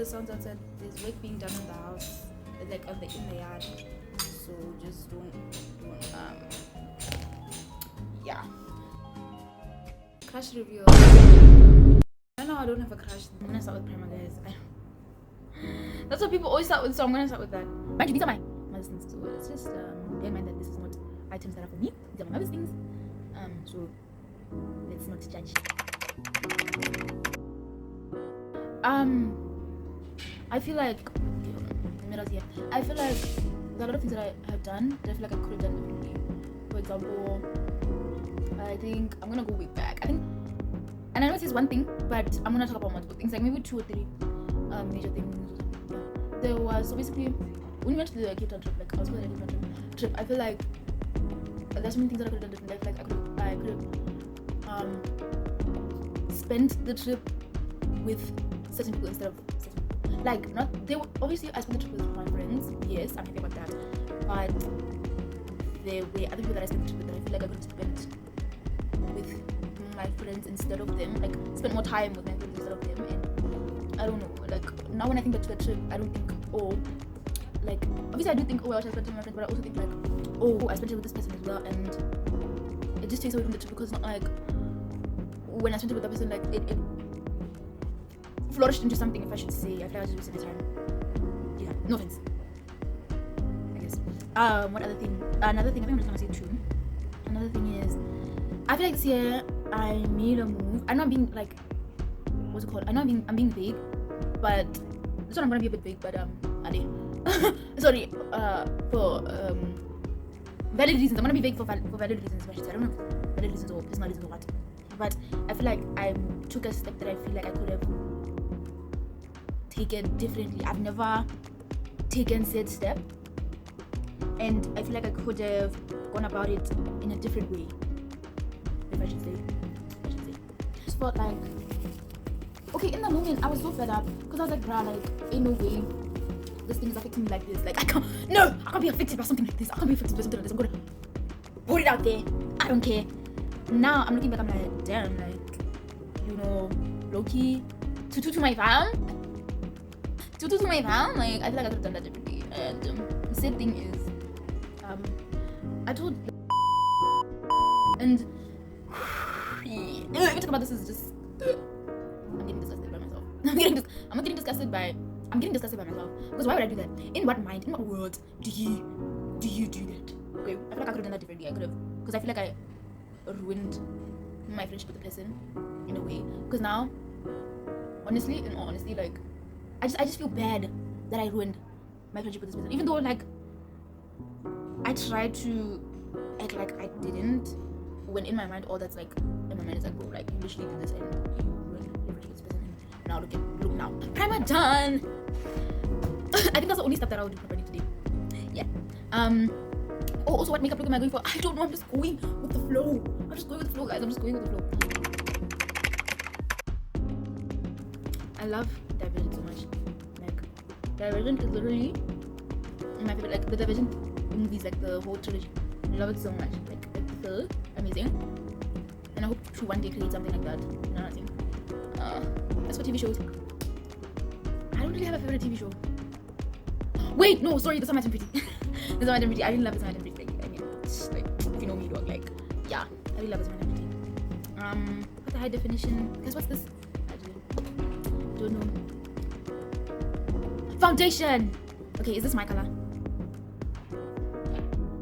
hear sounds outside. There's work being done in the house, like in the yard. So just don't yeah. Crush reveal. I know I don't have a crush. I'm gonna start with Prima, guys. That's what people always start with, so I'm gonna start with that. But these are my mother's things, so it's just bear in mind that this is not items that are for me. These are my mother's things. So let's not judge. I feel like I feel like there are a lot of things that I have done that I feel like I could have done differently. For example, I think I'm gonna go way back. I think, and I know this is one thing, but I'm gonna talk about multiple things, like maybe 2 or 3 major things. Yeah. There was, so basically when we went to the Cape Town trip, like I was going to the Cape Town trip, I feel like there's so many things that I could have done different. Like I could have spent the trip with certain people instead of certain people. Like, not, they were, obviously I spent the trip with my friends, yes, I'm happy about that, but there were other people that I spent the trip with that I feel like I could have spent with my friends instead of them, like spend more time with my friends instead of them. And I don't know, like now when I think back to the trip, I don't think, oh, like obviously I do think, oh, I spent time with my friends, but I also think like, oh, I spent it with this person as well, and it just takes away from the trip, because it's not like when I spent it with that person, like it flourished into something, if I should say. I feel like I just wasted my time. Yeah, no offense, I guess. What other thing? Another thing, I think I'm just gonna say 2. Another thing is, I feel like this year I made a move. I know I'm being like, what's it called? I know I'm being vague, but this one I'm gonna be a bit vague, but sorry, for valid reasons. I'm gonna be vague for valid reasons, I should say. I don't know, valid reasons or personal reasons or what. But I feel like I took a step that I feel like I could have taken differently. I've never taken said step, and I feel like I could have gone about it in a different way, if I should say. Just felt like, okay, in the moment I was so fed up, because I was like, bruh, like, ain't no way this thing is affecting me like this. Like, I can't be affected by something like this. I can't be affected by something like this. I'm gonna put it out there. I don't care. Now I'm looking back, I'm like, damn, like, you know, low-key, to my fam, like, I feel like I could have done that differently. And the same thing is, I told, and even talk about this is just, I'm getting disgusted by myself. I'm getting disgusted by myself, because why would I do that? In what mind, in what world do you do that? Okay, I feel like I could have done that differently. I could have, because I feel like I ruined my friendship with the person in a way, because now, honestly, in all honesty, like, I just feel bad that I ruined my friendship with this person, even though, like, I tried to act like I didn't, when in my mind all that's like in my mind is like, bro, like, you literally did this and you ruined your friendship with this person, and now look now, primer done. I think that's the only stuff that I would do properly today. Yeah. Oh, also, what makeup look am I going for? I don't know. I'm just going with the flow. I'm just going with the flow, guys. I'm just going with the flow. I love Divergent so much. Like, Divergent is literally my favorite. Like, the Divergent movies, like the whole trilogy. I love it so much. Like, it's so amazing. And I hope to one day create something like that. You know what I think? As for TV shows, I don't really have a favorite TV show. Wait, no, sorry. This is my Pretty. This is my Pretty. I really love this my Pretty. Like, if you know me, dog, like, yeah, I really love this one. What's the high definition? Guys, what's this? I don't know. Foundation. Okay, is this my color?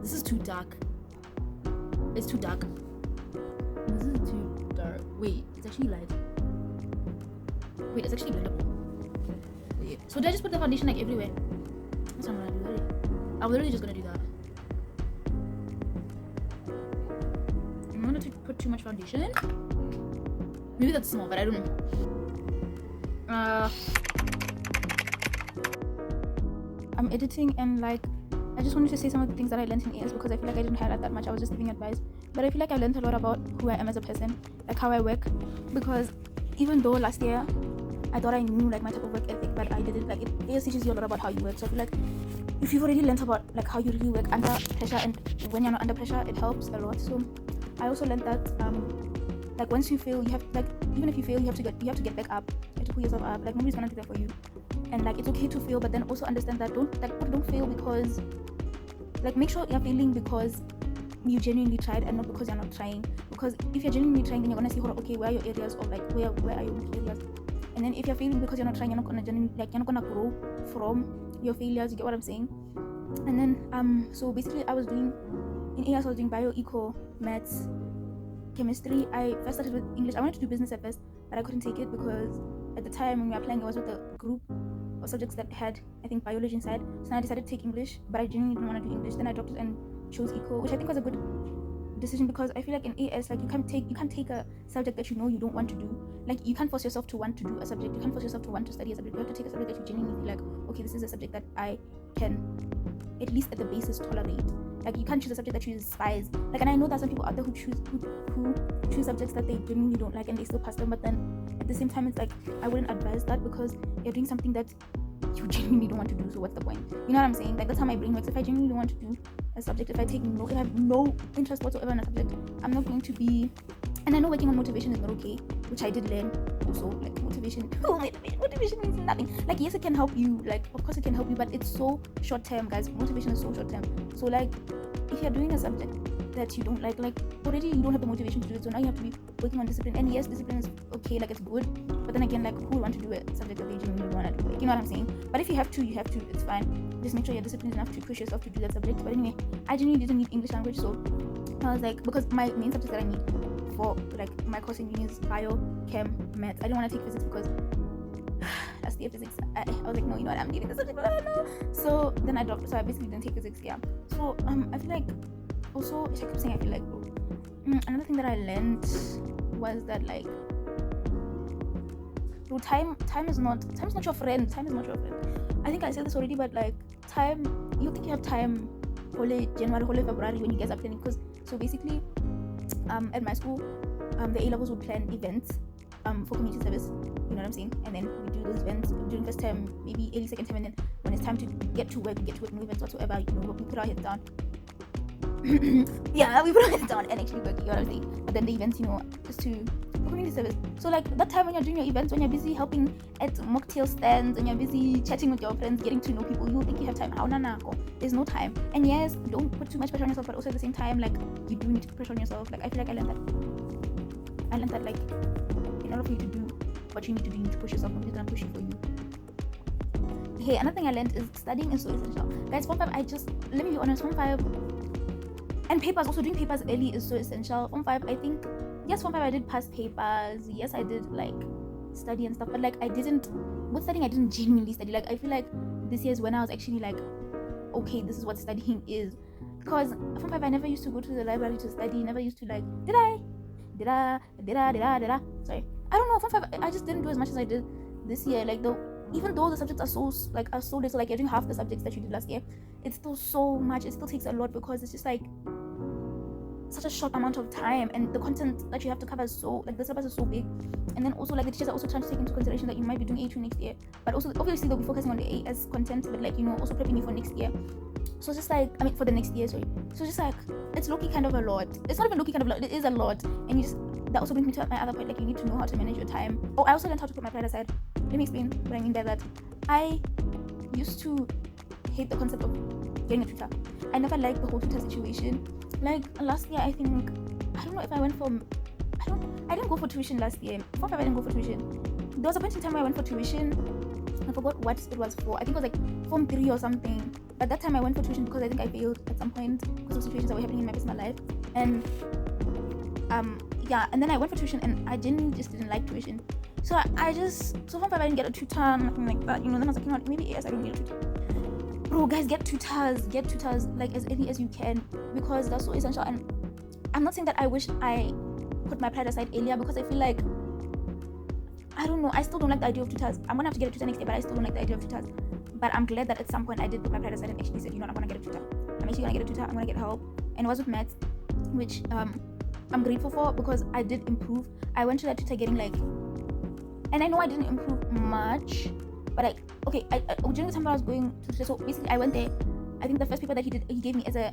This is too dark. It's too dark. This is too dark. Wait, it's actually light. Wait, it's actually blendable. Wait, so did I just put the foundation like everywhere? That's what I'm gonna do. Really. I'm literally just gonna do that. I'm gonna put too much foundation. Maybe that's small, but I don't know. I'm editing, and like, I just wanted to say some of the things that I learned in AS, because I feel like I didn't highlight that much. I was just giving advice, but I feel like I learned a lot about who I am as a person, like how I work, because even though last year I thought I knew like my type of work ethic, but I didn't. Like, AS teaches you a lot about how you work, so I feel like if you've already learned about like how you really work under pressure, and when you're not under pressure, it helps a lot. So I also learned that Like once you fail, you have like even if you fail, you have to get back up. You have to pull yourself up. Like nobody's gonna do that for you. And like it's okay to fail, but then also understand that don't fail because like make sure you're failing because you genuinely tried and not because you're not trying. Because if you're genuinely trying, then you're gonna see okay, where are your areas or like where are your weak areas. And then if you're failing because you're not trying, you're not gonna grow from your failures. You get what I'm saying? And then so basically I was doing in AS, I was doing bio, eco, maths, chemistry. I first started with English. I wanted to do business at first, but I couldn't take it because at the time when we were applying, it was with a group of subjects that had, I think, biology inside. So then I decided to take English, but I genuinely didn't want to do English. Then I dropped it and chose eco, which I think was a good decision because I feel like in AS, like you can't take a subject that you know you don't want to do. Like you can't force yourself to want to do a subject. You can't force yourself to want to study a subject. You have to take a subject that you genuinely feel like, okay, this is a subject that I can at least at the basis tolerate. Like you can't choose a subject that you despise. Like, and I know that some people out there who choose subjects that they genuinely don't like and they still pass them, but then at the same time it's like I wouldn't advise that because you're doing something that you genuinely don't want to do. So what's the point? You know what I'm saying? Like that's how my brain works. If I genuinely want to do a subject, if I have no interest whatsoever in a subject, I'm not going to be. And I know working on motivation is not okay, which I did learn also. Like motivation means nothing. Like yes, it can help you. Like of course it can help you, but it's so short term, guys. Motivation is so short term. So like if you're doing a subject that you don't like already you don't have the motivation to do it. So now you have to be working on discipline. And yes, discipline is okay, like it's good. But then again, like who would want to do a subject that they genuinely want to do? Like, you know what I'm saying? But if you have to, it's fine. Just make sure you're disciplined enough to push yourself to do that subject. But anyway, I genuinely didn't need English language, so I was like, because my main subjects that I need for like my course in uni is bio, chem, maths. I didn't want to take physics because last year physics, I was like, no, you know what, I'm leaving the subject. I don't know. So then I dropped. So I basically didn't take physics. Yeah. So I feel like also I keep saying I feel like another thing that I learned was that like time is not your friend. Time is not your friend. I think I said this already, but like time, you think you have time January, February when you guys are planning, because so basically at my school the A-levels would plan events for community service, you know what I'm saying, and then we do those events during first term, maybe early second term, and then when it's time to get to work, no events whatsoever, you know, we put our heads down. Yeah, we put our heads down and actually work, you know what I'm saying, but then the events, you know, just to community service. So like that time when you're doing your events, when you're busy helping at mocktail stands and you're busy chatting with your friends, getting to know people, you think you have time. There's no time. And yes, don't put too much pressure on yourself, but also at the same time, like you do need to put pressure on yourself. Like I feel like I learned that like in order for you to do what you need to do, you need to push yourself. Nobody's gonna push you for you. Hey, another thing I learned is studying is so essential. Guys, Form 5, let me be honest, Form 5 and papers, also doing papers early is so essential. Form 5, I think, yes, Form 5 I did pass papers, yes I did like study and stuff, but like with studying I didn't genuinely study. Like I feel like this year is when I was actually like, okay, this is what studying is. Because Form 5 I never used to go to the library to study, never used to like, did I? Sorry. I don't know, Form 5 I just didn't do as much as I did this year. Like even though the subjects are so little, like you're doing half the subjects that you did last year, it's still so much, it still takes a lot because it's just like such a short amount of time, and the content that you have to cover is so, like the syllabus is so big, and then also like the teachers are also trying to take into consideration that you might be doing A2 next year, but also obviously they'll be focusing on the AS content, but like, you know, also prepping you for next year. So it's just like, for the next year, sorry. So it's just like, it's low-key kind of a lot. It's not even low-key kind of a lot, it is a lot. And that also brings me to my other point, like you need to know how to manage your time. Oh, I also learned how to put my pride aside. Let me explain what I mean by that. I used to hate the concept of getting a tutor. I never liked the whole tutor situation. Like last year, I think, I don't know if I went for, I didn't go for tuition last year. Form 5 I didn't go for tuition. There was a point in time where I went for tuition. I forgot what it was for. I think it was like Form 3 or something. But that time I went for tuition because I think I failed at some point because of situations that were happening in my personal life. And and then I went for tuition and I genuinely just didn't like tuition. So Form 5 I didn't get a tutor, nothing like that, you know. Then I was like, you know what, maybe yes, I don't need a tutor. Bro, guys, get tutors like as early as you can, because that's so essential. And I'm not saying that I wish I put my pride aside earlier, because I feel like, I don't know, I still don't like the idea of tutors. I'm gonna have to get a tutor next year, but I still don't like the idea of tutors. But I'm glad that at some point I did put my pride aside and actually said, you know what, I'm gonna get a tutor. I'm actually gonna get a tutor, I'm gonna get help. And it was with maths, which I'm grateful for, because I did improve. I went to that tutor getting like, and I know I didn't improve much, but during the time I was going to, so basically I went there. I think the first paper that he gave me as a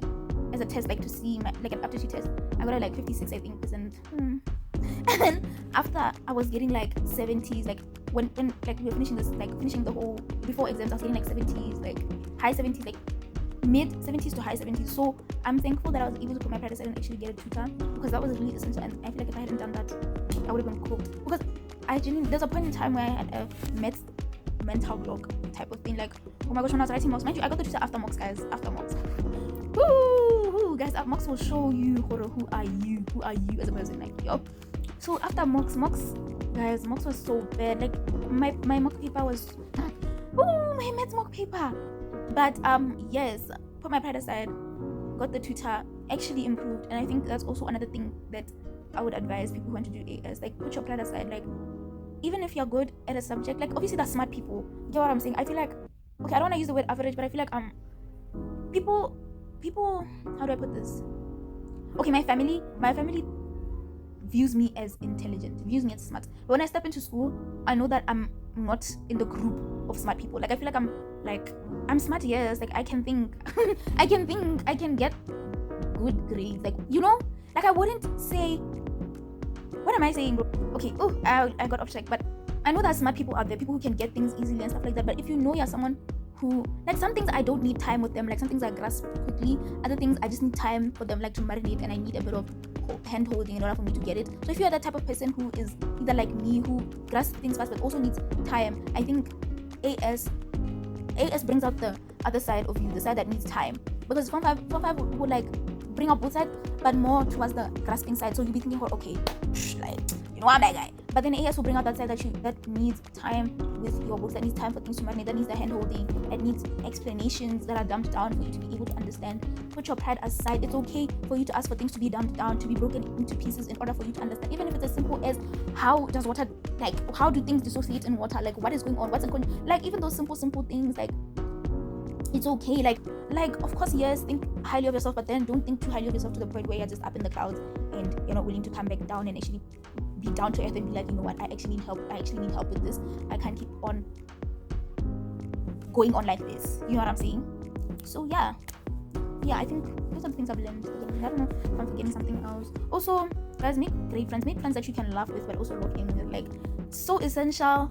test, like to see my, like an aptitude test, I got a like 56, I think, percent. And then after I was getting like 70s, like when like we were finishing this, like finishing the whole before exams, I was getting like 70s, like high 70s, like mid 70s to high 70s. So I'm thankful that I was able to put my pride aside and actually get a tutor, because that was really essential. And I feel like if I hadn't done that, I would have been cooked. Because there's a point in time where I had a mental block type of thing. Like, oh my gosh, when I was writing mocks, mind you, I got the tutor after mocks, guys. After mocks. Woo, guys, mocks will show you who are you as a person, like, yo. So after mocks, guys, mocks was so bad. Like my mock paper was, my maths mock paper. But yes, put my pride aside, got the tutor, actually improved. And I think that's also another thing that I would advise people who want to do AS. Like, put your pride aside. Like, even if you're good at a subject, like obviously that's smart people. You get what I'm saying? I feel like, okay, I don't want to use the word average, but I feel like people, how do I put this? Okay, my family views me as intelligent, views me as smart. But when I step into school, I know that I'm not in the group of smart people. Like, I feel like I'm smart, yes. Like, I can think, I can get good grades. Like, you know, like I wouldn't say, what am I saying, bro? Okay, I got off track, but I know that smart people out there, people who can get things easily and stuff like that. But if you know you're someone who, like, some things I don't need time with them, like some things I grasp quickly, other things I just need time for them, like to marinate, and I need a bit of hand holding in order for me to get it. So if you're that type of person who is either like me, who grasps things fast but also needs time, I think AS brings out the other side of you, the side that needs time. Because Form 5 would like bring up both sides, but more towards the grasping side. So you'll be thinking, okay, like, you know, I'm that guy. But then AS will bring out that side that needs time with your books, that needs time for things to marinate, that needs the hand holding, that needs explanations that are dumped down for you to be able to understand. Put your pride aside. It's okay for you to ask for things to be dumped down, to be broken into pieces in order for you to understand. Even if it's as simple as how does water, like, how do things dissociate in water? Like, what is going on? What's in control? Like, even those simple things, like, it's okay. Like, of course, yes, think highly of yourself, but then don't think too highly of yourself to the point where you're just up in the clouds and you're not willing to come back down and actually be down to earth and be like, you know what, I actually need help with this. I can't keep on going on like this. You know what I'm saying? So yeah, I think those are the things I've learned. I don't know if I'm forgetting something else. Also, guys, make great friends. Make friends that you can laugh with, but also lock in with. Like, so essential.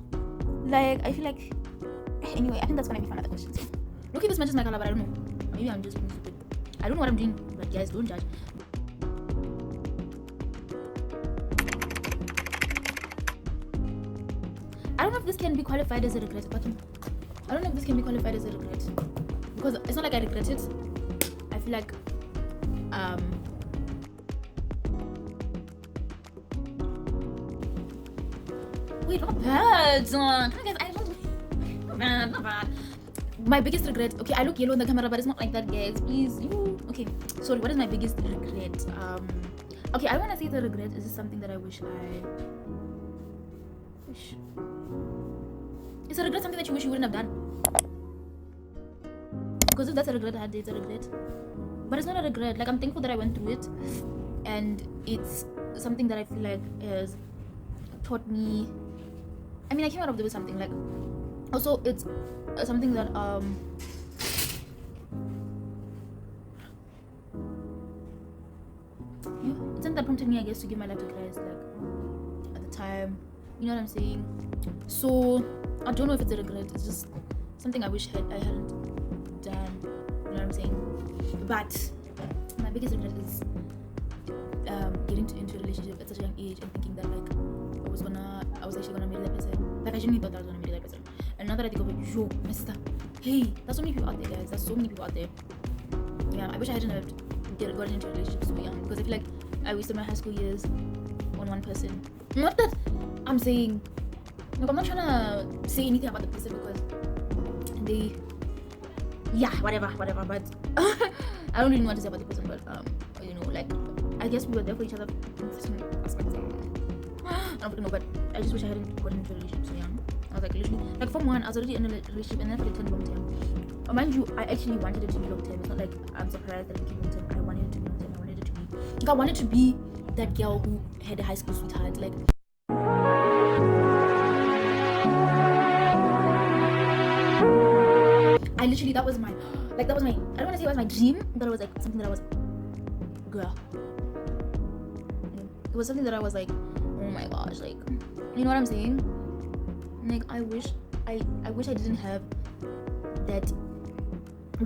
Like, I feel like, anyway, I think that's gonna be for another question. Look, this matches my color, but I don't know. Maybe I'm just being stupid. I don't know what I'm doing, but guys, don't judge. I don't know if this can be qualified as a regret, but I don't know if this can be qualified as a regret, because it's not like I regret it. I feel like wait, not bad. Come on, guys, I don't. Not bad. My biggest regret. Okay, I look yellow in the camera, but it's not like that, guys. Please, you. Okay, sorry. What is my biggest regret? Okay, I want to say the regret is just something that I wish. It's a regret, something that you wish you wouldn't have done. Because if that's a regret, it's a regret. But it's not a regret. Like, I'm thankful that I went through it, and it's something that I feel like has taught me. I mean, I came out of there with something. Like, also, it's something that it's something that prompted me, I guess, to give my life to Christ. Like, at the time, you know what I'm saying. So I don't know if it's a regret. It's just something I wish I hadn't done. You know what I'm saying? But my biggest regret is getting into a relationship at such a young age and thinking that, like, I was actually gonna marry that person. Like, I genuinely thought that I was gonna marry that person. And now that I think of it, yo, my sister, hey, there's so many people out there, guys. There's so many people out there. Yeah, I wish I hadn't gotten into a relationship so young, because I feel like I wasted my high school years on one person. Not that I'm saying, like, I'm not trying to say anything about the person because they, yeah, whatever. But I don't really know what to say about the person. But you know, like, I guess we were there for each other in certain aspects. I don't know, but I just wish I hadn't gotten into a relationship so young. I was like, literally, like, from one, I was already in a relationship, and then for it turned long term. Mind you, I actually wanted it to be long term. It's not like I'm surprised that it became long term. I wanted it to be long term. I wanted it to be, like, I wanted to be that girl who had a high school sweetheart. Like, I literally, that was my, I don't want to say it was my dream, but it was like something that I was, girl. It was something that I was like, my gosh, like, you know what I'm saying? Like, I wish I didn't have that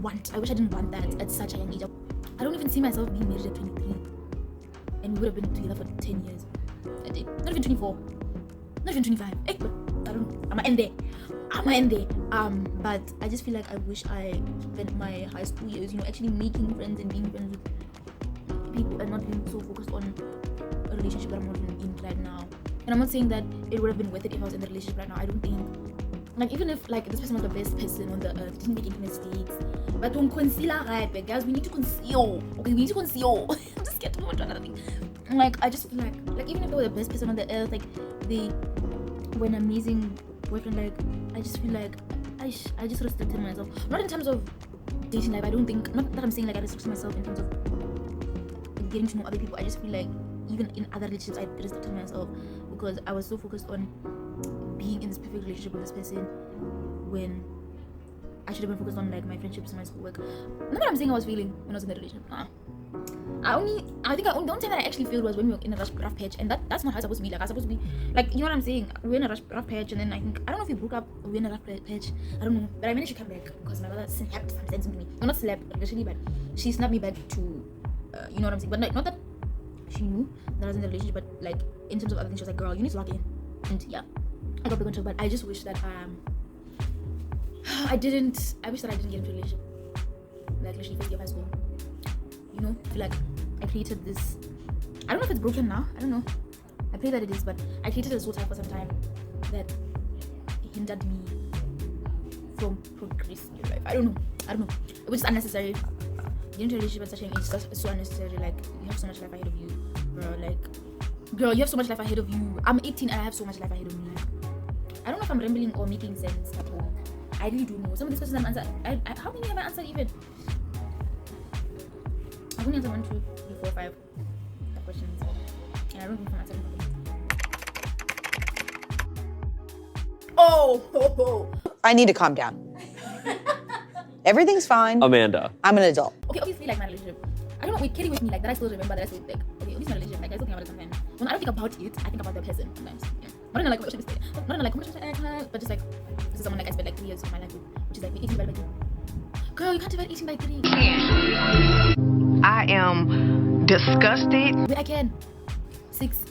want. I wish I didn't want that at such a young age. I don't even see myself being married at 23, and we would have been together for 10 years. I did. Not even 24, not even 25. I don't know. I'm gonna end there. But I just feel like I wish I spent my high school years, actually making friends and being friends with people and not being so focused on a relationship that I'm not in right now. And I'm not saying that it would have been worth it if I was in the relationship right now. I don't think, like, even if like this person was the best person on the earth, didn't make any mistakes, but don't conceal, right, guys? We need to conceal. Okay, we need to conceal. I'm just scared to move on to another thing. Like, I just feel like even if they were the best person on the earth, like they were an amazing boyfriend, like I just feel like I just restricted myself. Not in terms of dating life. I don't think, not that I'm saying like I restricted myself in terms of getting to know other people. I just feel like even in other relationships I restricted myself because I was so focused on being in this perfect relationship with this person when I should have been focused on like my friendships and my schoolwork. Not that I'm saying I was feeling when I was in the relationship. The only time that I actually failed was when we were in a rough patch, and that's not how it's supposed to be. Like, I was supposed to be like, you know what I'm saying? We were in a rough patch, and then I don't know if we broke up or we were in a rough patch. I don't know, but I managed to come back because my mother snapped some sense into me. No, not slapped actually, but she snapped me back to, you know what I'm saying? But like, not that she knew that I was in the relationship, but like in terms of other things, she was like, "Girl, you need to lock in." And yeah, I got back on track. But I just wish that I wish that I didn't get into a relationship like literally first year of high school. I feel like I created this. I don't know if it's broken now. I don't know. I pray that it is, but I created a soul tie for some time that hindered me from progressing in life. I don't know. It was just unnecessary. Getting into a relationship at such an age is so unnecessary. Like, you have so much life ahead of you, bro. Like, girl, you have so much life ahead of you. I'm 18 and I have so much life ahead of me. I don't know if I'm rambling or making sense at all. I really don't know. Some of these questions I've answered. How many have I answered even? I've only answered 1, 2, 3, 4, 5 questions. And I don't think I'm answering them. Oh. I need to calm down. Everything's fine. Amanda. I'm an adult. Okay, obviously, like my relationship. I don't know, it carry with me, like that I still remember, that I still think. Okay, obviously my relationship, like I still think about it sometimes. When I don't think about it, I think about the person sometimes. Yeah. Not in a like, what should I say? Not in a like, what should I say? But just like, this is someone like I spent like 3 years of my life with, which is like 18 divided by 3. Girl, you can't divide 18 by 3. I am disgusted. Wait, I can. 6.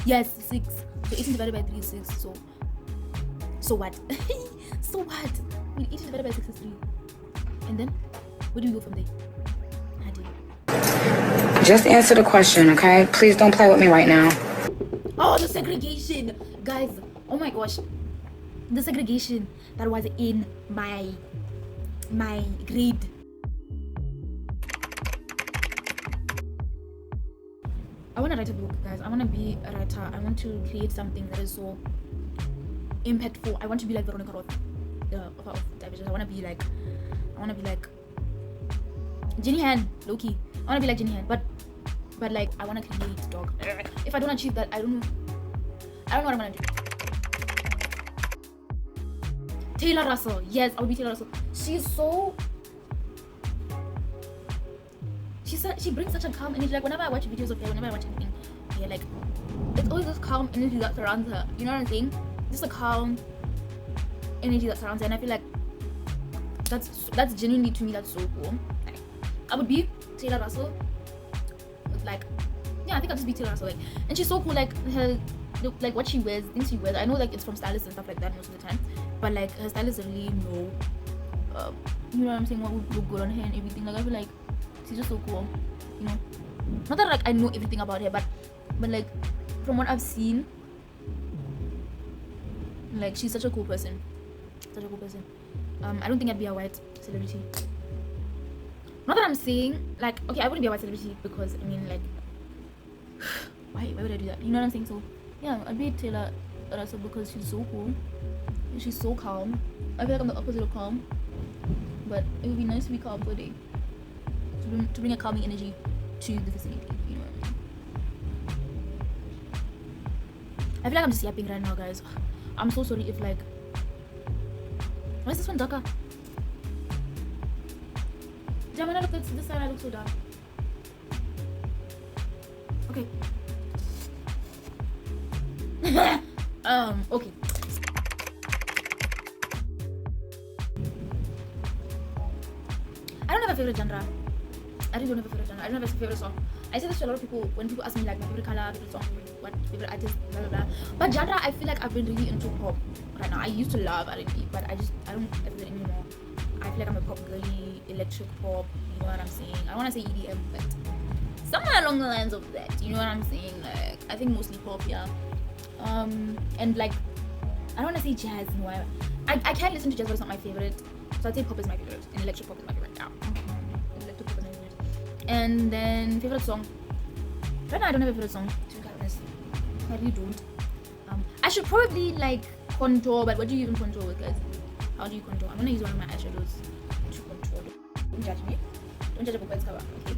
Yes, 6. So 18 divided by 3 is 6. So what? So what? Wait, 18 divided by 6 is 3. And then, where do we go from there? Just answer the question, okay? Please don't play with me right now. Oh, the segregation. Guys, oh my gosh. The segregation that was in my grade. I want to write a book, guys. I want to be a writer. I want to create something that is so impactful. I want to be like Veronica Roth of television. I want to be like Jenny Han, low-key. I want to be like Jenny Han, but like I want to create dog. If I don't achieve that, I don't know what I'm gonna do. Taylor Russell, yes, I would be Taylor Russell. She brings such a calm energy. Like whenever I watch videos of her, whenever I watch anything, yeah, like it's always this calm energy that surrounds her. You know what I'm saying? Just a calm energy that surrounds her, and I feel like that's genuinely, to me, that's so cool. Like, I would be Taylor Russell. Like, yeah, I think I'll just be Taylor Russell. Like, and she's so cool. Like her, like what she wears, things she wears. I know like it's from stylists and stuff like that most of the time, but like her stylists really know, you know what I'm saying, what would look good on her and everything. Like I feel like she's just so cool, you know. Not that like I know everything about her, but like from what I've seen, like she's such a cool person. I don't think I'd be a white celebrity. Not that I'm saying like, okay, I wouldn't be a white celebrity because I mean like why would I do that? You know what I'm saying? So yeah, I'd be Taylor Russell because she's so cool. She's so calm. I feel like I'm the opposite of calm, but it would be nice to be calm for a day. To bring a calming energy to the vicinity, you know what I mean? I feel like I'm just yapping right now, guys. I'm so sorry if like, why is this one darker? Damn, when I look at this side, I look so dark. Okay. Okay. I don't have a favorite genre. I really don't have a favorite genre. I don't have a favorite song. I say this to a lot of people when people ask me like my favorite color, favorite song, what favorite artist, blah blah blah. But genre, I feel like I've been really into pop right now. I used to love R&B, but I don't feel it anymore. I feel like I'm a pop girly, electric pop. You know what I'm saying? I want to say EDM, but somewhere along the lines of that. You know what I'm saying? Like I think mostly pop, yeah. And like I don't want to say jazz. No, I can't listen to jazz, but it's not my favorite. So I'd say pop is my favorite, and electric pop is my favorite. Yeah. Electric pop is my favorite. And then favorite song. Right now I don't have a favorite song, to be honest. I really don't. I should probably like contour, but what do you even contour with, guys? How do you contour? I'm gonna use one of my eyeshadows to contour. Don't judge me. Don't judge a book by its cover, okay?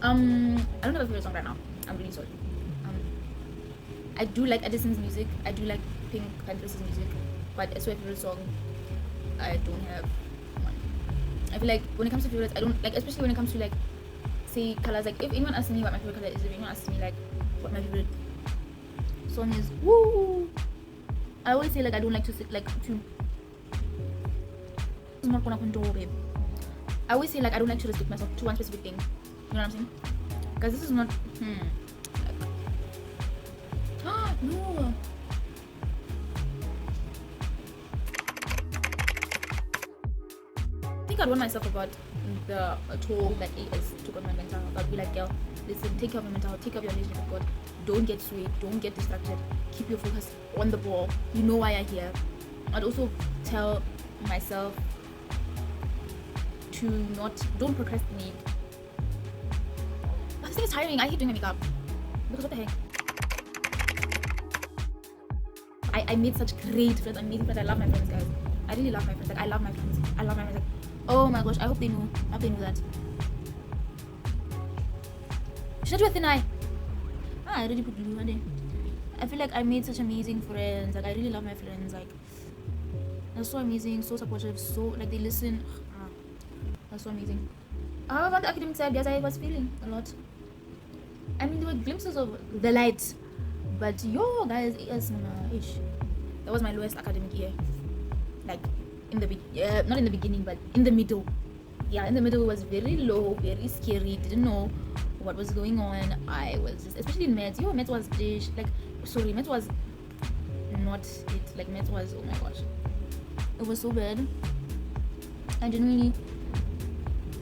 I don't have a favorite song right now. I'm really sorry. I do like Edison's music. I do like Pink Panther's music, but as for a favorite song, I don't have one. I feel like when it comes to favorites, I don't like, especially when it comes to like say colors. Like if anyone asks me what my favorite color is, if anyone asks me like what my favorite song is, woo, I always say like I don't like to sit like to. It's not gonna control, babe. I always say like I don't like to restrict myself to one specific thing. You know what I'm saying? Because this is not. No. I think I'd warn myself about the toll that AS took on my mental health. I'd be like, girl, listen, take care of your mental health, take care of your relationship with God. Don't get swayed, don't get distracted. Keep your focus on the ball. You know why you're here. I'd also tell myself to don't procrastinate. This thing is tiring. I hate doing my makeup. Because what the heck? I made such great friends, amazing friends. I love my friends, guys. I really love my friends. Like I love my friends. I love my friends. Like, oh my gosh, I hope they know. I hope they know that. Should I do a thin eye? I already put blue on it. I feel like I made such amazing friends. Like I really love my friends. Like they're so amazing, so supportive, so like they listen. That's so amazing. However, on the academic side, guys, I was feeling a lot. I mean, there were glimpses of the light, but yo, guys, that was my lowest academic year. Like in the not in the beginning, but in the middle. Yeah, in the middle, it was very low, very scary. Didn't know what was going on. I was just, especially in maths. Maths was maths was not it. Like maths was, oh my gosh, it was so bad. I genuinely,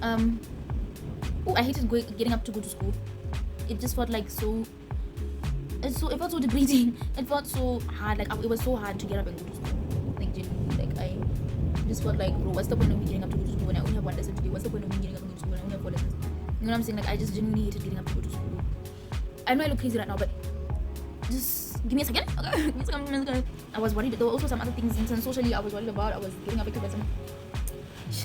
I hated getting up to go to school. It just felt like it felt so degrading. It felt so hard. Like it was so hard to get up and go to school. Like genuinely, like I just felt like, bro, what's the point of me getting up to go to school when I only have one lesson today? What's the point of me getting up and go to school when I only have 4 lessons? You know what I'm saying? Like I just genuinely hated getting up to go to school. I know I look crazy right now, but just give me a second. Okay. I was worried. There were also some other things socially I was worried about. I was getting affected by some.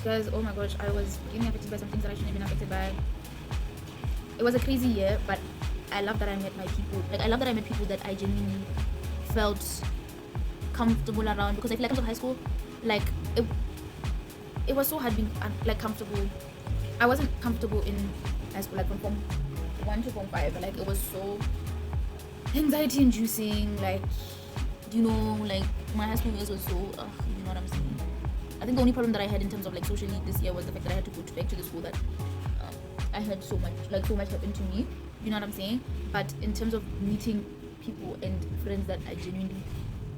Guys, oh my gosh, I was getting affected by some things that I shouldn't have been affected by. It was a crazy year, but I love that I met my people. Like I love that I met people that I genuinely felt comfortable around, because I feel like in high school, like it was so hard being like comfortable. I wasn't comfortable in high school, like from form 1 to form 5. Like it was so anxiety inducing. Like like my high school years was so you know what I'm saying. I think the only problem that I had in terms of like socially this year was the fact that I had to go back to the school that I had so much happened to me. You know what I'm saying? But in terms of meeting people and friends that I genuinely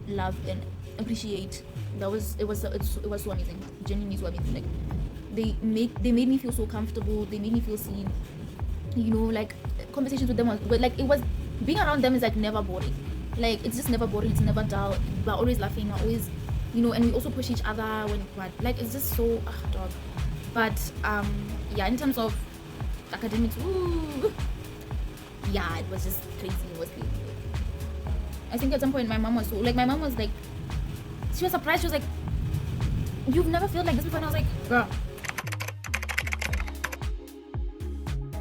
love and appreciate, it was so amazing. Genuinely so amazing. Like they made me feel so comfortable. They made me feel seen. Like conversations with them it was being around them is like never boring. Like it's just never boring. It's never dull. We're always laughing. We're always and we also push each other like it's just so dog. But in terms of academics, it was just crazy. It was crazy. I think at some point my mom was like, she was surprised. She was like, you've never felt like this before? And I was like, girl,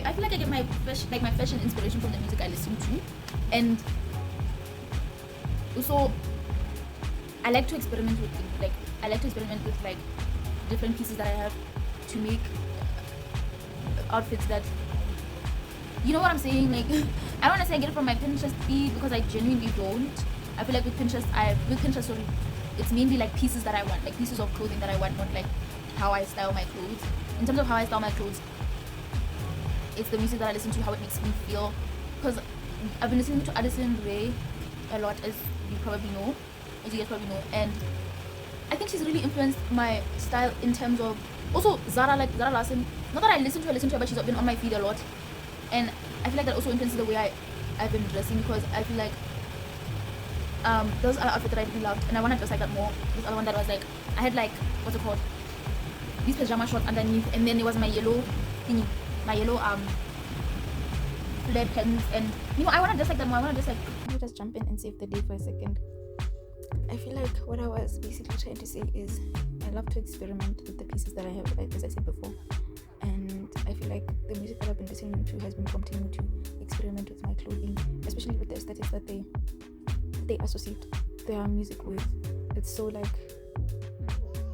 I feel like I get my fashion inspiration from the music I listen to, and also I like to experiment with different pieces that I have to make outfits that, you know what I'm saying? Like don't want to say I get it from my Pinterest feed because I genuinely don't. I feel like with Pinterest, sorry, it's mainly like pieces that I want, like pieces of clothing that I want, not like how I style my clothes. In terms of how I style my clothes, it's the music that I listen to, how it makes me feel. Because I've been listening to Addison Rae a lot, as you probably know, and I think she's really influenced my style in terms of also Zara Larsson. Not that I listen to her, but she's been on my feed a lot, and I feel like that also influences the way I've been dressing, because I feel like those are outfits that I really loved, and I want to dress like that more. This other one that was like, I had like, what's it called, these pajama shorts underneath, and then it was my yellow thingy, my yellow flare pants, and I want to dress like that more. I want to dress like. Let me just jump in and save the day for a second. I feel like what I was basically trying to say is I love to experiment with the pieces that I have, like as I said before, and I feel like the music that I've been listening to has been prompting me to experiment with my clothing, especially with the aesthetics that they associate their music with. It's so like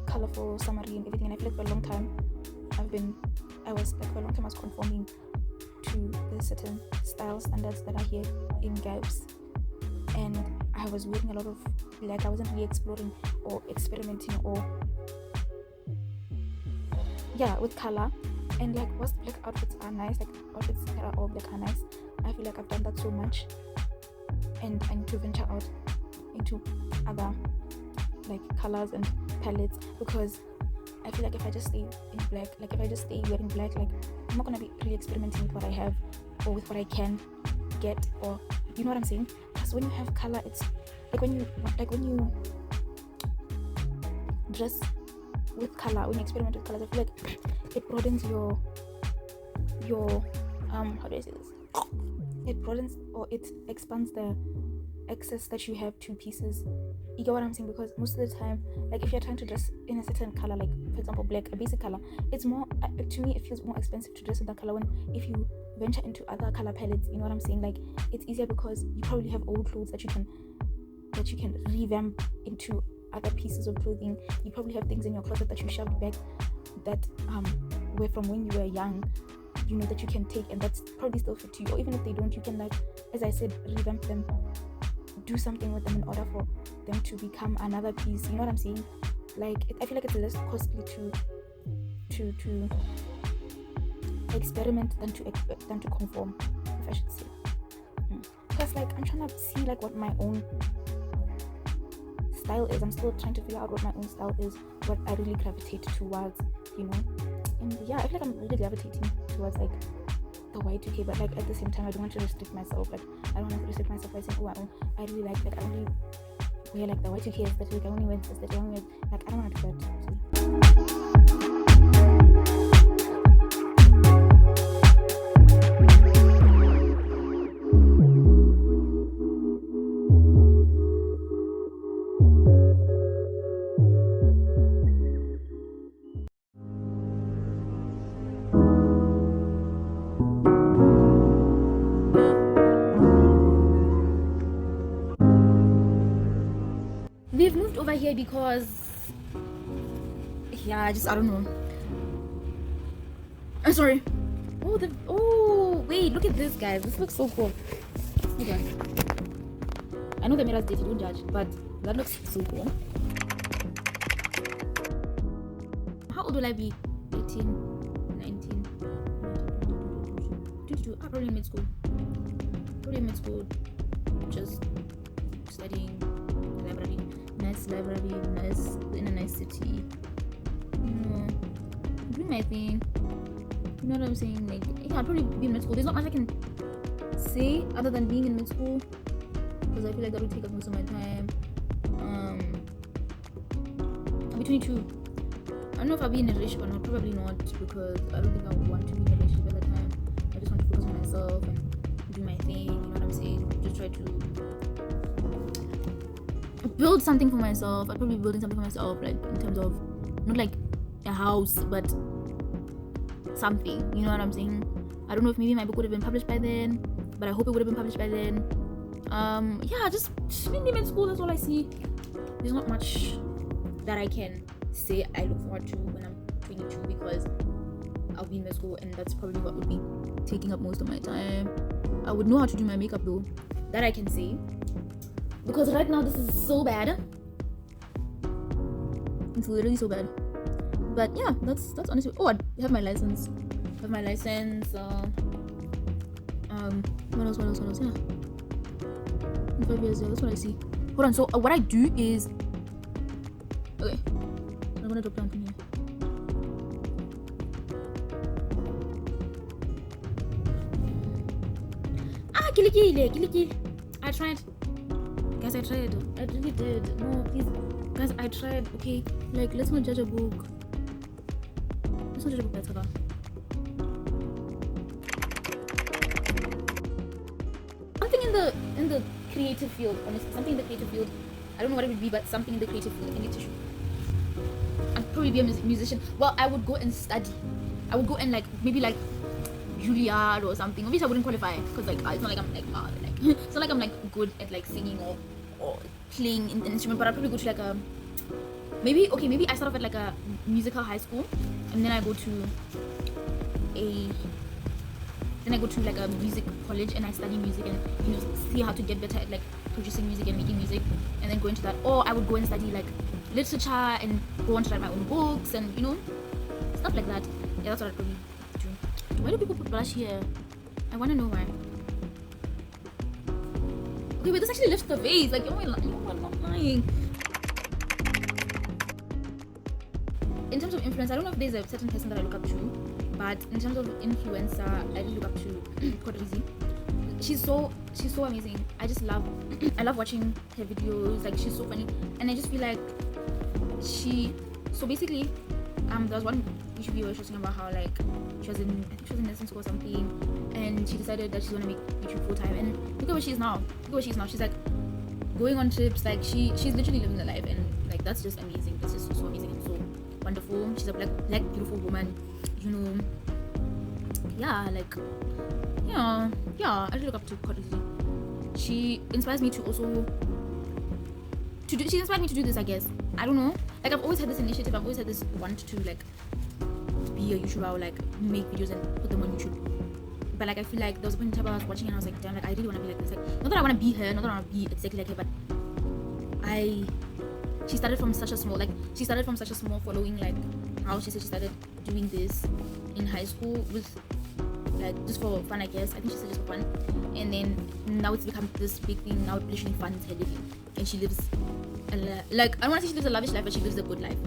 colorful, summery, and everything. And I feel like for a long time I was conforming to the certain style standards that are here in Gabs, and I was wearing a lot of black. I wasn't really exploring or experimenting or with color. And like, whilst black outfits are nice, like outfits that are all black are nice, I feel like I've done that so much, and I need to venture out into other like colors and palettes, because I feel like if I just stay in black, like if I just stay wearing black, like I'm not gonna be really experimenting with what I have or with what I can get, or you know what I'm saying? Because when you have color, it's like when you dress with color, when you experiment with colors, I feel like it broadens your how do I say this? It broadens, or it expands the access that you have to pieces. You get what I'm saying? Because most of the time, like if you're trying to dress in a certain color, like for example black, a basic color, it's more, to me it feels more expensive to dress in that color. When if you venture into other color palettes, you know what I'm saying, like it's easier because you probably have old clothes that you can revamp into other pieces of clothing. You probably have things in your closet that you shoved back that were from when you were young, you know, that you can take, and that's probably still fit to you. Or even if they don't, you can, like as I said, revamp them, do something with them in order for them to become another piece. You know what I'm saying? Like I feel like it's less costly to experiment than to conform, if I should say. Because like I'm trying to see like what my own style is. I'm still trying to figure out what my own style is, what I really gravitate towards, you know. And yeah, I feel like I'm really gravitating towards like the Y2K, but like at the same time I don't want to restrict myself. Like I don't want to restrict myself by saying, I really like I only wear like the Y2K aesthetic, I only wear this aesthetic, I only wear, like I don't want to do that. So. We've moved over here because I don't know. I'm sorry. Wait, look at this, guys. This looks so cool. Hold on. I know the mirror's dated, don't judge, but that looks so cool. How old will I be? 18, 19, 22. Probably mid school. Just studying library. Nice library, nice in a nice city. Doing my thing. You know what I'm saying? Like, I'll probably be in mid school. There's not much I can say other than being in mid school, because I feel like that would take up most of my time. I'll be 22. I don't know if I'll be in a relationship or not. Probably not, because I don't think I would want to be in a relationship at the time. I just want to focus on myself and do my thing. You know what I'm saying? Just try to build something for myself. I'd probably be building something for myself, like in terms of not like a house, but something. You know what I'm saying? I don't know if maybe my book would have been published by then, but I hope it would have been published by then. Just mainly in school. That's all I see. There's not much that I can say I look forward to when I'm 22, because I'll be in med school, and that's probably what would be taking up most of my time. I would know how to do my makeup though, that I can say, because right now this is so bad. It's literally so bad. But yeah, that's honestly. Oh, I have my license. What else? Yeah. In 5 years, yeah, that's what I see. Hold on. So what I do is, okay, I'm gonna drop down from here. Kill. I tried. Guys, I tried. I really did. No, please. Guys, I tried. Okay, like, let's not judge a book. Let's not judge a book by its cover. Something in the creative field, honestly. Something in the creative field. I don't know what it would be, but something in the creative field. I need to shoot. I'd probably be a musician. Well, I would go and study. I would go and maybe Juilliard or something. Obviously I wouldn't qualify because it's not like I'm it's not like I'm good at singing or playing an instrument, but I'd probably go to maybe I start off at a musical high school, and then I go to a music college and I study music and see how to get better at producing music and making music, and then go into that. Or I would go and study literature and go on to write my own books and stuff like that. Yeah, that's what I'd probably do. Why do people put blush here? I want to know why. Okay, but this actually lifts the face. You're not lying. In terms of influence, I don't know if there's a certain person that I look up to, but in terms of influencer, I really look up to Kodrizi. She's so amazing. I just love I love watching her videos. She's so funny, and I just feel like so basically there was one YouTube video where she was talking about how she was in nursing school or something, and she decided that she's gonna make YouTube full time, and look at where she is now. She's going on trips. She's literally living the life, and that's just amazing. That's just so amazing and so wonderful. She's a black beautiful woman, yeah, I really look up to Kodrizi. She inspires me to also she inspired me to do this, I guess. I don't know. I've always had this initiative. I've always had this want to be a YouTuber or make videos and put them on YouTube. But I feel there was a point in time I was watching and I was damn, I really want to be like this. Not that I want to be her, not that I want to be exactly like her, but she started from such a small following. How she said she started doing this in high school with just for fun, I guess. I think she said just for fun, and then now it's become this big thing. Now it literally funds her living, and she lives I don't want to say she lives a lavish life, but she lives a good life.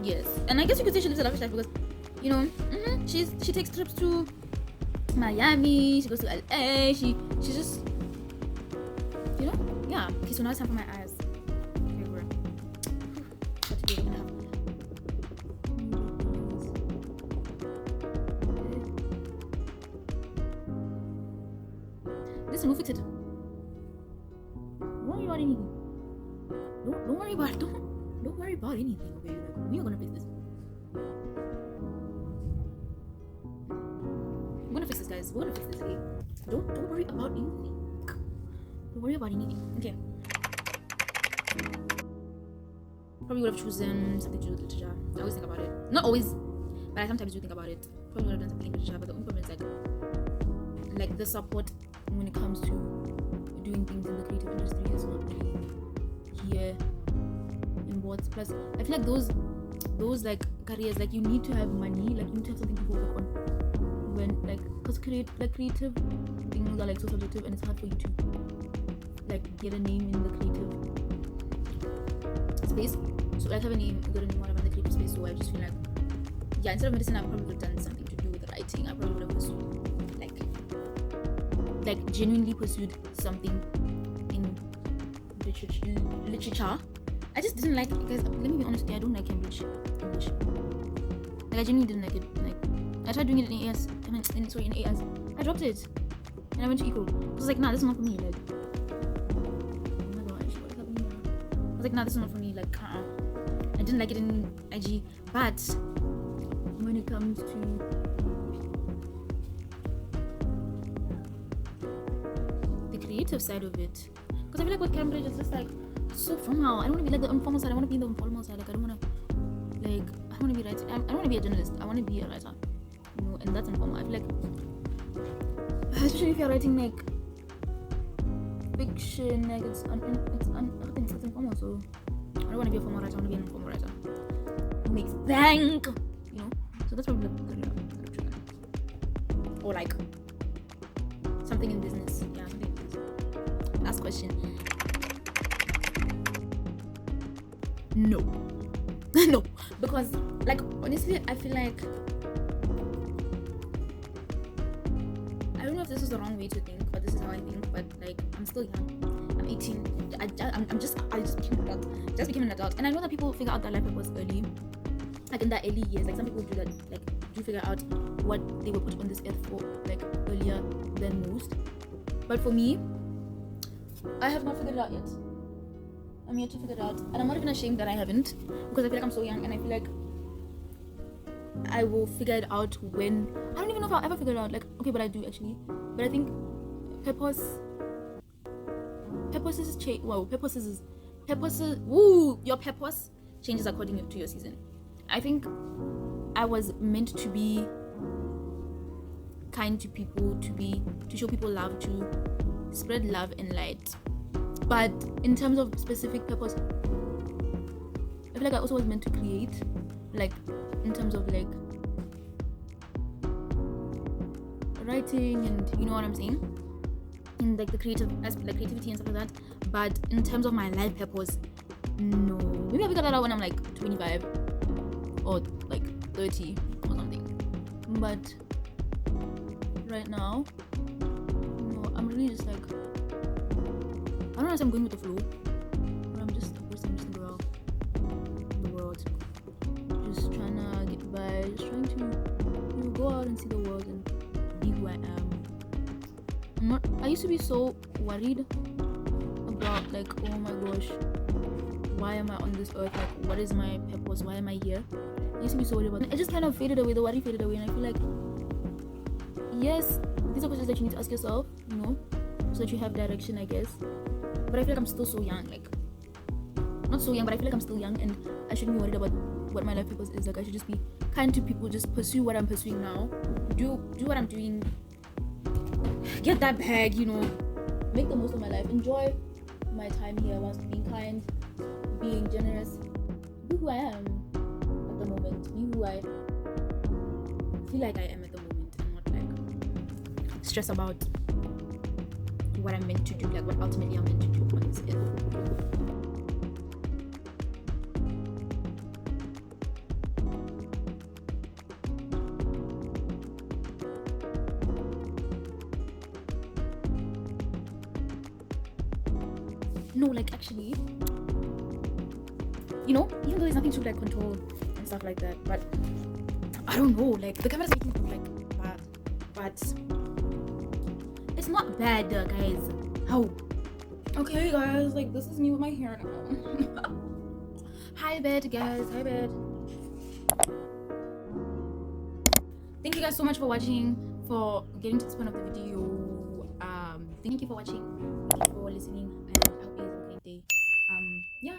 Yes, and I guess you could say she lives a lavish life because she takes trips to Miami, she goes to LA, she just yeah. Okay, so now it's time for my eyes. Okay, bro. What to do? We're gonna have listen, we'll fix it. Don't worry about anything. Don't worry about anything, okay? We are gonna fix this. We're gonna fix this, guys. We're gonna fix this, okay? Don't worry about anything. Don't worry about anything. Okay. Probably would have chosen something to do with literature. I always think about it. Not always, but I sometimes do think about it. Probably would have done something with literature, but the only problem is the support when it comes to doing things in the creative industry is not really here in Bots. Plus, I feel those careers, you need to have money, you need to have something to fall back on when because creative things are so subjective, and it's hard for you to get a name in the creative space. So have a name, get a name whatever in the creative space. So I just feel yeah, instead of medicine, I probably would have done something to do with writing. I probably would have pursued genuinely pursued something in literature. I just didn't guys, let me be honest with you, I don't like English. I genuinely didn't like it. I tried doing it in AS, in AS. I dropped it. And I went to eco. I was nah, this is not for me. Oh my gosh, what is happening now? I was nah, this is not for me. I didn't like it in IG. But when it comes to creative side of it, because I feel with Cambridge it's just so formal. I don't want to be the informal side. I want to be in the informal side. I don't want to be writing. I don't want to be a journalist. I want to be a writer. and that's informal. I feel like, especially if you're writing like fiction, like it's informal. So I don't want to be a formal writer. I want to be an informal writer who makes bank, you know. So that's probably the career or like something in business. Yeah, something in business. Last question. No. No, because like honestly I feel like I don't know if this is the wrong way to think, but this is how I think. But like I'm still young. I'm 18. I just became an adult, and I know that people figure out their life purpose early, like in their early years. Like some people do that, like do figure out what they were put on this earth for, like earlier than most. But for me, I have not figured it out yet. I'm yet to figure it out, and I'm not even ashamed that I haven't, because I feel like I'm so young, and I feel like I will figure it out when I don't even know if I'll ever figure it out. Like, okay, but I do actually. But I think your purpose changes according to your season. I think I was meant to be kind to people, to show people love, to spread love and light. But in terms of specific purpose, I feel like I also was meant to create, like in terms of like writing, and you know what I'm saying, in like the creative aspect, like creativity and stuff like that. But in terms of my life purpose, no. Maybe I figure that out when I'm like 25 or like 30 or something. But right now, no. I'm really just like, I don't know if I'm going with the flow, but I'm just a girl in the world, just trying to get by, just trying to go out and see the world and be who I am. I used to be so worried about like, oh my gosh, why am I on this earth? Like, what is my purpose? Why am I here? I used to be so worried about it. It just kind of faded away. The worry faded away, and I feel like, yes, these are questions that you need to ask yourself, you know, so that you have direction, I guess. But I feel like I'm still so young, like not so young, but I feel like I'm still young, and I shouldn't be worried about what my life purpose is. Like I should just be kind to people, just pursue what I'm pursuing now, do what I'm doing, get that bag, you know, make the most of my life, enjoy my time here whilst being kind, being generous, be who I am at the moment, be who I feel like I am at the moment, and not like stress about what I'm meant to do, like what ultimately I'm meant to do on this earth. No, like actually, you know, even though there's nothing to like control and stuff like that, but I don't know, like the camera's making me look like bad, but it's not bad, guys. How? Okay, guys, like this is me with my hair now. Hi bed, guys. Hi bed. Thank you guys so much for watching, for getting to this point of the video. Thank you for watching. Thank you for listening, and I hope you have a great day. Yeah.